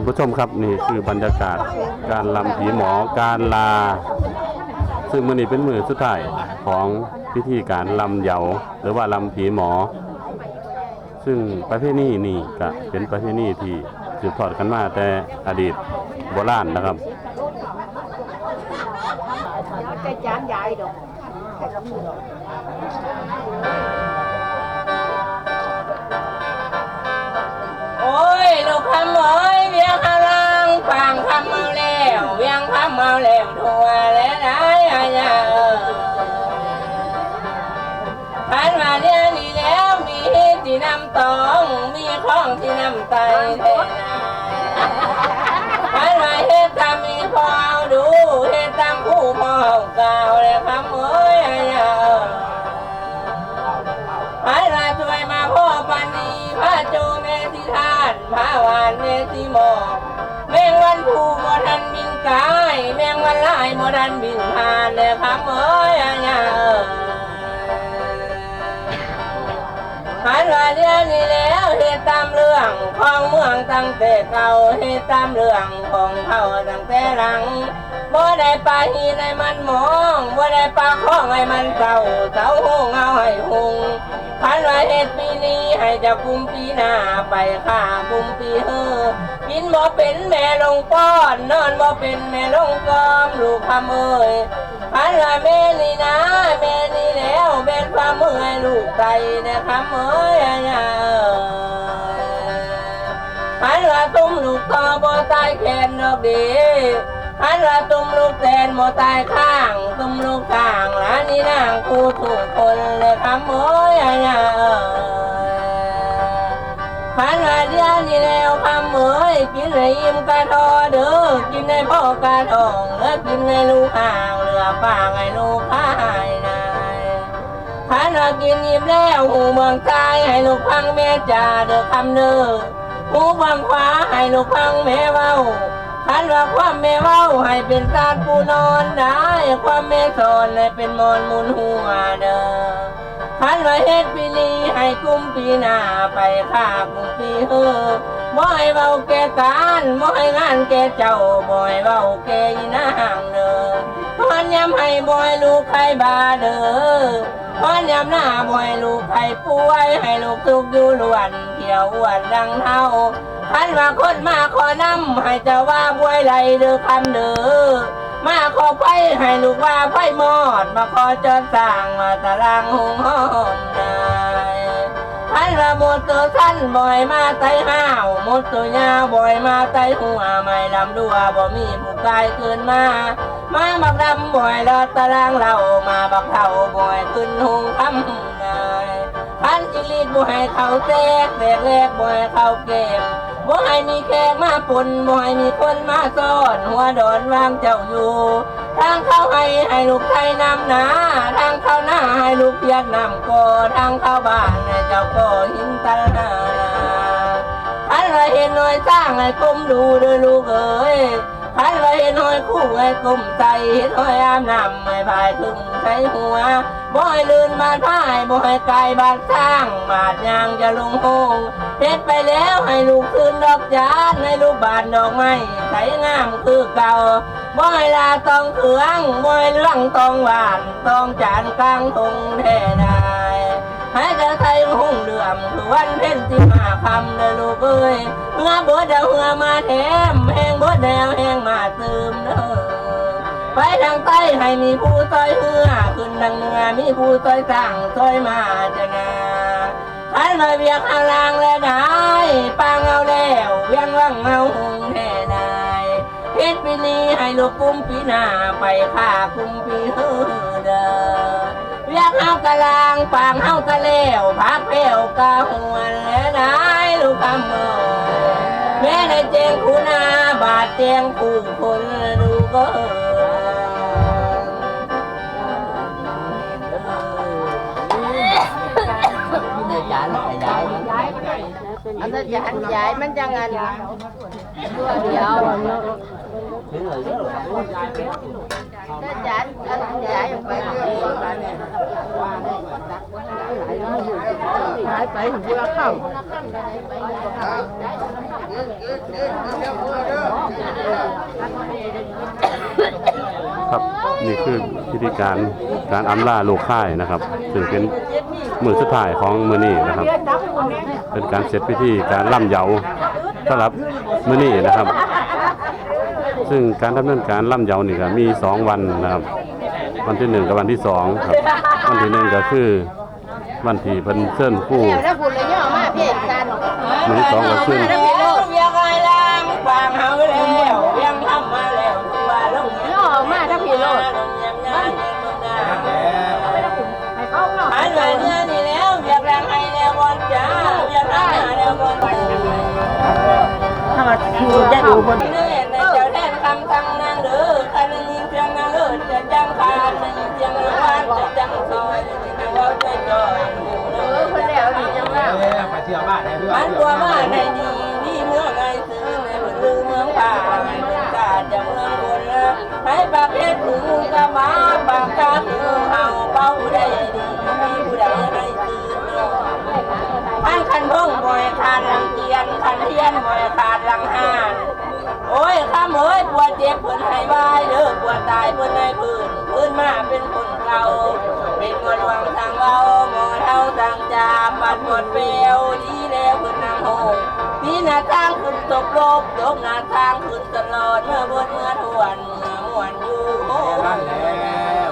ผู้ชมครับนี่คือบรรยากาศการลำผีหมอการลาซึ่งมื้อนี้เป็นมื้อสุดท้ายของพิธีการลำเหยาหรือว่าลำผีหมอซึ่งประเพณีนี่ก็เป็นประเพณีที่สืบทอดกันมาแต่อดีตโบราณนะครับโอ้ยลูกคำเอ้ยเวียงพลังฟังคำเมาแล้วเวียงคำเมาแล้วทั่วและไหนเนี่ยผ่านมาเนี่ยนี่แล้วมีที่นำตองมีของที่นำไตเทนาผ่านมาเฮ็ดตามมีพอเอาดูเฮ็ดตามผู้พอเอากล่าวและคำเอ้ยเนี่ยผ่านมาช่วยมาพ่อปานีพระโจเมธิธาตุพระวานเมธิหมอกแมงวันผู้โมทันบินกายแมงวันลายโมทันบินผ่านเลยคำเอ้ยเนี่ยผ่านมาเดือนนี้แล้วเหตุตามเรื่องของเมืองตั้งแต่เก่าเหตุตามเรื่องของเขาตั้งแต่หลังบ่ได้ปลาหีในมันมองบ่ได้ปลาข้องให้มันเก่าเสาหงเอาให้หงผ่านมาเหตุปีนี้ให้เจ้ากุมปีหน้าไปข้ากุมปีกินบ่เป็นแม่ลงป้อนนอนบ่เป็นแม่ลงกอมลูกคำเอ้ยผ่านมาแม่นี่นะแม่นี่แล้วเป็นความเมื่อยลูกไตเนี่ยคำเอ้ยผ่านมาตุ้มลูกต่อบ่ตายแขนดอกดีผ่านมาตุ้มลูกแตนบ่ตายข้างตุ้มลูกข้างหลานนี่นางคู่ถูกคนเลยคำเอ้ยผ่านมาเดือนนี้แล้วคำเอ้ยกินให้อิ่มกะทอเด้อกินให้พ่อกะทองแล้วกินให้ลูกห่างเหลือปากให้ลูกหายนายผ่านมากินอิ่มแล้วหูเมืองใจให้ลูกฟังแม่จ่าเด้อคำเด้อหูฟังขวาให้ลูกฟังแม่เว้าผ่านว่าความแม่เว้าให้เป็นตาปูนอนได้ความแม่สอนให้เป็นมอนมุนหัวเด้อผ่านว่าเฮ็ดปีนี้ให้กุมปีหน้าไปข้ากุมปีบ่ให้เว้าแก่การบ่ให้งานแก่เจ้าบ่ให้เว้าแก่อีนางเด้อพรยำให้บ่ให้ลูกใครบาเด้อพรยำหน้าบ่ให้ลูกใครป่วยให้ลูกทุกอยู่ล้วนเที่ยวอ้วนดังเท่าผ่านว่าคนมาขอนำให้เจ้าว่าบวยไหลเด้อคำเด้อมาขอไฟให้ลูกว่าไฟมอดมาขอจอดสร้างมาตารางหงห้องได้ผ่านว่าหมดตัวสั้นบ่อยมาไตห้าวหมดตัวยาวบ่อยมาไตหัวไม่ลำดัวบ่มีผู้กายเกินมาบักดำบ่อยลอดตารางเรามาบักเท่าบ่อยขึ้นหงคำได้พันจิลีดบ่ให้เขาแตกแรกบ่ให้เขาเก็บบ่ให้มีแขกมาปนบ่ให้มีคนมาซ่อนหัวดอนวางเจ้าอยู่ทางเข้าให้ลูกไทยนำหนาทางเข้าหน้าให้ลูกเพียกนำก่อทางเข้าบ้านให้เจ้าก่อหินตะหนาพันว่าเห็นหน่อยสร้างให้ก้มดูเด้อลูกเอ๋ยพันว่าเห็นหน่อยคู่ให้ก้มใจเห็นหน่อยอาบน้ำให้พายถึงใส่หัวบ่ให้ลื่นบาดพายบ่ให้ไกลบาดสร้างบาดยางจะลงโฮงเฮ็ดไปแล้วให้ลูกคืนดอกจานให้ลูกบานดอกไม้ใสงามคือเก่าบ่ให้ลาตองเขืองบ่ให้เรื่องตองหวานตองจานกลางทงแท่ได้ให้เจ้าไทยหุ่งเดือมคือวันเพ็ญที่มาคำเด้อลูกเอ้ยเมื่อบ่เดาเมื่อมาแถมแห้งบ่แดวแห้งมาซึมเด้อไปทางใต้ให้มีผู้ซอยเหือขึ้นทางเหนือมีผู้ซอยสั่งซอยมาจะนาพันมาเวียงข้างล่างและได้ปางเอาแล้วเวียงว่างเอาหงแท่ได้เฮ็ดปีนี้ให้ลูกกุมปีหน้าไปข้ากุมปีเด้อเวียงเฮากะลางปางเฮากะแล้วพักแผ่วกะหวนและได้ลูกคำเอ้ยแม่ในเจงคูนาบาดเจงคู่คนดูก็อันนั้นย้ายมันจะงานตัวเดียวถ้าย้ายออกไปย้ายไปถึงเวลาค่ำ ครับนี่คือพิธีการอำลาลูกค่ายนะครับซึ่งเป็นมื้อสุดท้ายของมื้อนี้นะครับเป็นการเสร็จพิธีการล่ำเหยาสำหรับมื้อนี้นะครับซึ่งการดำเนินการล่ำเหยานี่ก็มี2วันนะครับวันที่1กับวันที่2ครับวันที่1ก็คือวันที่เพิ่นเชิญผู้ แล้วพูดเลยย่อมาพี่เอกกัน มื้อที่2ก็คือ เวียงไอ้ลางฟางเฮาแล้วเวียงทำมาแล้วว่าลง ย่อมาถ้าพี่โลด อันว่าเนี่ยนี่แล้วเวียงแรงให้แล้วบอลจ้าเวียงรักหาแล้วบอลถ้ามาดูได้ดูบนนี่ในเจ้าแทนคำทั้งนั้นเด้อคันยิงเพียงนางเลิศจะจังคานยิงเพียงนางวานจะจังซอยนางว่าใจจอย คนแล้วดีจังว่า ไปเที่ยวบ้านไหนเพื่อน มันตัวมาในดีนี่เมืองไงซื้อในบนลือเมืองป่าในเมืองกาดจะเมืองบนนะให้ปากเพชรถึงกะมาปากกาถึงเฮาเป้าได้ดีมีผู้ใดให้ซื้อพันคันพงบ่อยขาดลังเกียนคันเทียนบ่อยขาดลังห้านโอ้ยข้ามเอ้ยปวดเจ็บเพิ่นให้วายเด้อปวดตายเพิ่นให้พื้นมาเป็นคนเก่าเป็นหมดหวังทางเบาหมอเท่าทางจาปัดหมดเปลวดีแล้วเพิ่นนางโหงพี่หน้าทางขึ้นตกโลกตกหน้าทางขึ้นตลอดเมื่อบนเมื่อทวนเมื่อม่วนอยู่โอ้ บ้านแล้ว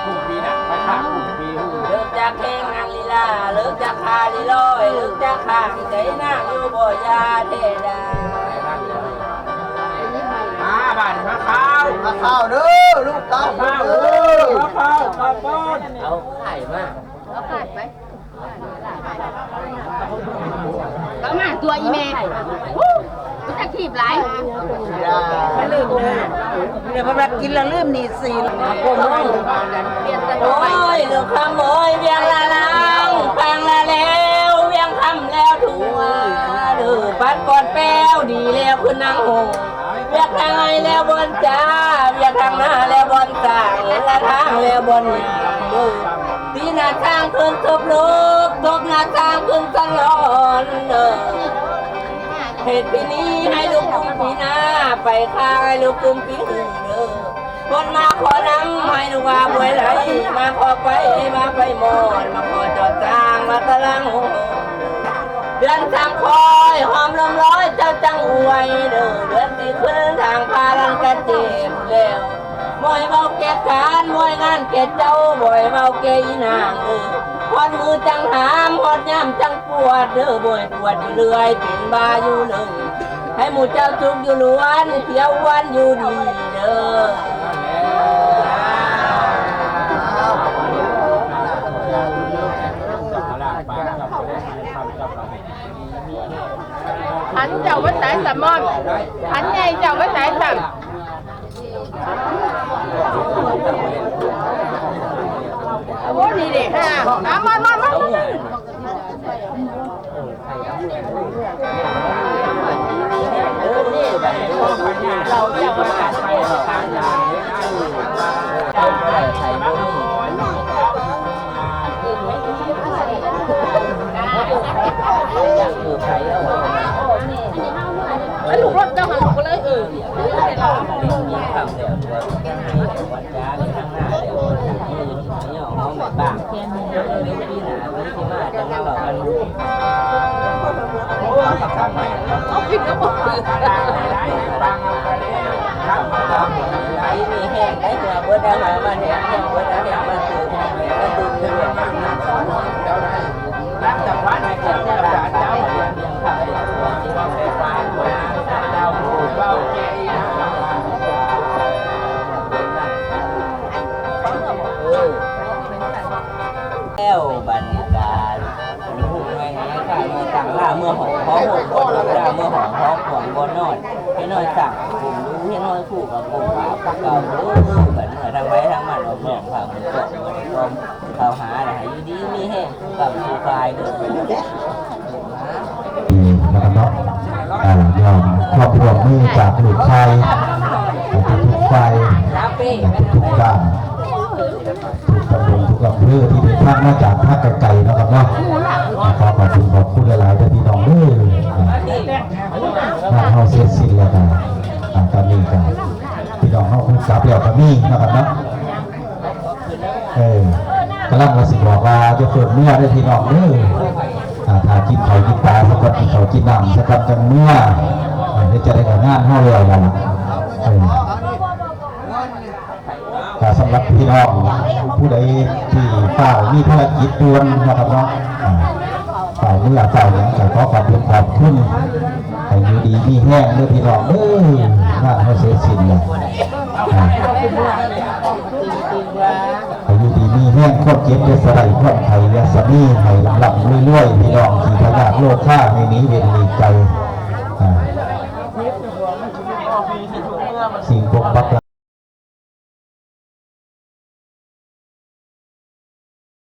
คู่ปีน่ะไปขาดคู่ปี เลิกจากเพลงนางลีลาเลิกจากคาลีลอยเลิกจากข้างใจนางอยู่บ่ยาเทดา บ้านมะข้าว มาข้าวเด้อลูกเต้าเด้อ มะข้าวข้าวป้อน เอาไข่มา เอาขาดไปก็มาตัวอีเมย์รู้จักทีบหลาย ไม่ลืมเลยเดี๋ยวพอกินแล้วลืมนี่สิโอ้ย เปลี่ยนตล โอ้ อด ยเรื่องคำโอ้ยเวียงละลางฟังละแล้วเวียงคำแล้วทั่วเดือปัดกอดแป้วดีแล้วคือนางหงเวียงทางไงแล้วบนจ้าเวียงทางหน้าแล้วบนต่างละทางแล้วบนเดือตีหน้าทางขึ้นทบลูกทบหน้าทางขึ้นตลอดเด้อเหตุปีนี้ให้ลูกกุมปีหน้าไปข้างให้ลูกกุมปีหนึ่งเด้อคนมาขอนำให้ลูกว่าบวยไหลมาขอไปมาไปหมดมาขอจอดจางมาตะลังหูเดือนทางคอยหอมลมร้อยเจ้าจังอวยเด้อเดือนที่ขึ้นทางพาลังกระเจ็บแล้วมวยเบาเกศการมวยงานเกศเจ้าบ่อยเบาเกอีนางพอดมือจังหามพอดย่ำจังปวดเด้อบ่อยปวดอยู่เรื่อยเป็นบาอยู่หนึ่งให้หมู่เจ้าจุกอยู่ล้วนเที่ยววันอยู่ดีเด้อ ขันเจ้าวัดสายสามอนขันใหญ่เจ้าวัดสายสามโอ้ดีเด็กฮะมาเราจะมาขาดไปทางยาลูกรถเจ้าหันลูกเลยเอาผิดก็บอกไอ้มีแห้งได้ตัวเบิดอาหารมาแห้งแห้งเบิดอาหารมาตื่นแห้งมาตื่นเรื่องรักจับวัดในเจ้าเจ้าเจ้าเรียนทำเรียนที่ว่าเป็นฟ้าตัวเจ้าผู้เบาเกยแล้วบรรยากาศหูไงข้ามาสั่งล่าเมื่อหอมพร้อมหมดก่อนล่าเมื่อหอมพร้อมหวงบนนอนให้น้อยสั่งผมรู้ให้น้อยคู่กับผมขาวกับเก่าเหมือนทางไว้ทางมันออกนอกผ่ามันก็มันก็เขาหาอะไรอยู่ดีมีแห้งกับผู้ชายเดินไปนะครับเนาะยอมครอบครัวมือจากหลุดไฟทุกไฟ รับปี ทุกบ้านทุกตำบลทุกอำเภอที่เดินทางมาจากภาคไกลๆนะครับเนาะขอขอบคุณหลายๆที่น้องเด้อ ตอนนี้ก็พี่น้องเขากลับแล้วก็มีนะครับเนาะกำลังมาสิบอกว่าจะเปิดเมื่อได้พี่น้องเด้อถ้ากินเขากินปลาสักคนกินเขากินน้ำสักคนจังเมื่อจะได้กับงานเข้าเร็วแล้วสำหรับพี่น้องผู้ใดที่ฝ่ามีภารกิจด่วนนะครับเนาะฝ่าเมื่อฝ่าอย่างขอขอบคุณขอบคุณให้อยู่ดีมีแห้งเด้อพี่น้องงานเขาเสียสิ้นเลยให้อยู่ดีมีแห้งครอบเก็บได้สลายครอบไทยและสามีให้ลำลับเรื่อยๆพี่น้องที่พยาธิโลกข้าในนี้เวียนมีใจสิ่งปกปักรั